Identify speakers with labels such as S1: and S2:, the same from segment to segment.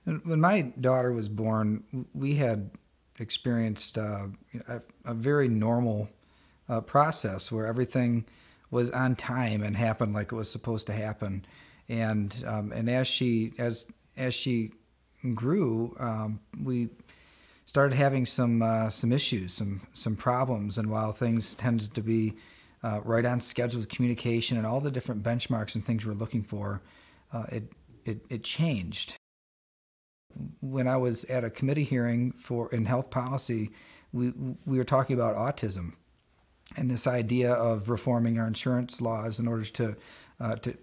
S1: When my daughter was born, we had experienced a very normal process where everything was on time and happened like it was supposed to happen. And as she grew, we started having some issues, some problems. And while things tended to be right on schedule with communication and all the different benchmarks and things we're looking for, it changed. When I was at a committee hearing in health policy, we were talking about autism and this idea of reforming our insurance laws in order to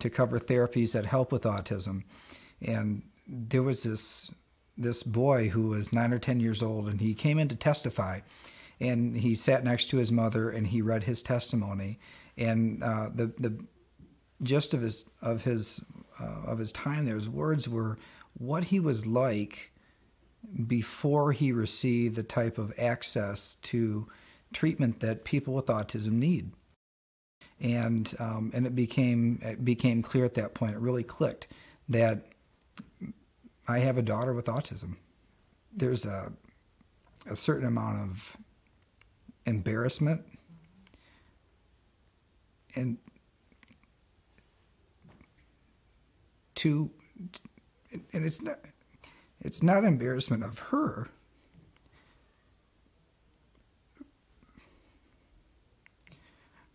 S1: cover therapies that help with autism. And there was this boy who was 9 or 10 years old, and he came in to testify, and he sat next to his mother and he read his testimony. And the gist of his time there, his words were what he was like before he received the type of access to treatment that people with autism need. And it became clear at that point, it really clicked, that I have a daughter with autism. There's a certain amount of embarrassment and it's not embarrassment of her,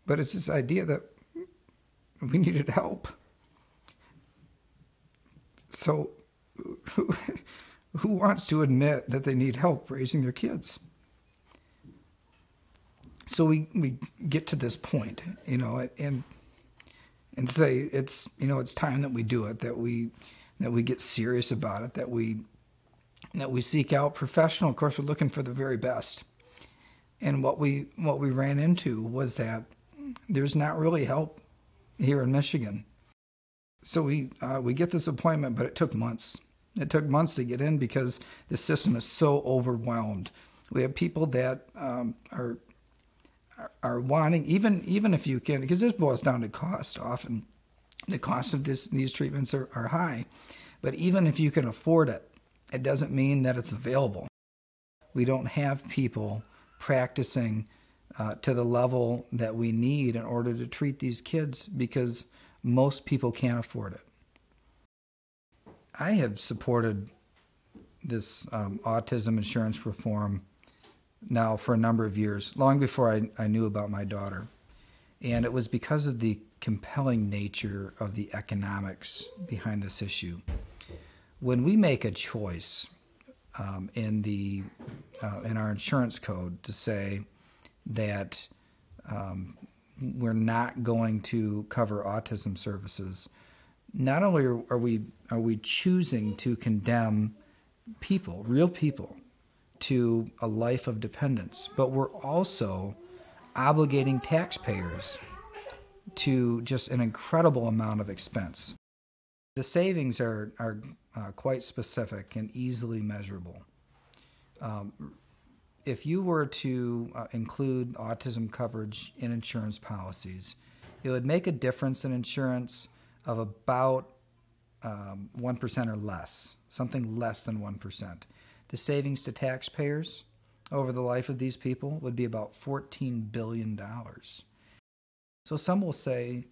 S1: but it's this idea that we needed help. So who wants to admit that they need help raising their kids? So we get to this point, and say it's time that we do it, that we get serious about it, that we seek out professional. Of course, we're looking for the very best. And what we ran into was that there's not really help here in Michigan. So we get this appointment, but it took months. It took months to get in because the system is so overwhelmed. We have people that are wanting, even if you can, because this boils down to cost. Often the cost of these treatments are high, but even if you can afford it, it doesn't mean that it's available. We don't have people practicing to the level that we need in order to treat these kids because most people can't afford it. I have supported this autism insurance reform now for a number of years, long before I knew about my daughter. And it was because of the compelling nature of the economics behind this issue. When we make a choice in our insurance code to say that we're not going to cover autism services, not only are we choosing to condemn people, real people, to a life of dependence, but we're also obligating taxpayers to just an incredible amount of expense. The savings are quite specific and easily measurable. If you were to include autism coverage in insurance policies, it would make a difference in insurance of about 1% or less, something less than 1%. The savings to taxpayers over the life of these people would be about $14 billion. So some will say,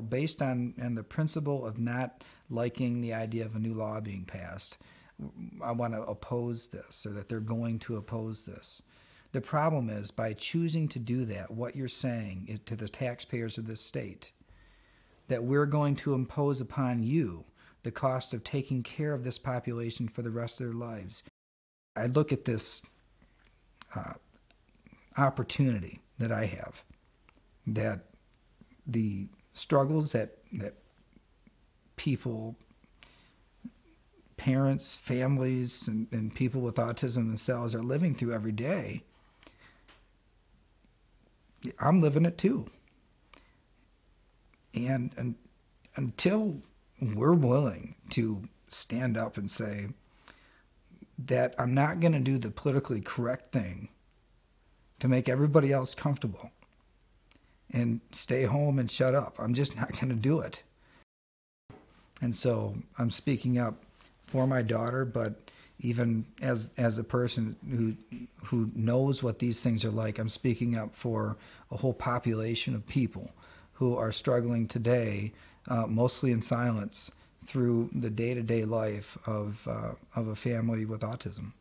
S1: based on the principle of not liking the idea of a new law being passed, I want to oppose this, or that they're going to oppose this. The problem is, by choosing to do that, what you're saying to the taxpayers of this state, that we're going to impose upon you the cost of taking care of this population for the rest of their lives. I look at this opportunity that I have, that the struggles that people, parents, families, and people with autism themselves are living through every day, I'm living it too. And until we're willing to stand up and say that I'm not going to do the politically correct thing to make everybody else comfortable and stay home and shut up, I'm just not going to do it. And so I'm speaking up for my daughter, but even as a person who knows what these things are like. I'm speaking up for a whole population of people who are struggling today, mostly in silence, through the day-to-day life of a family with autism.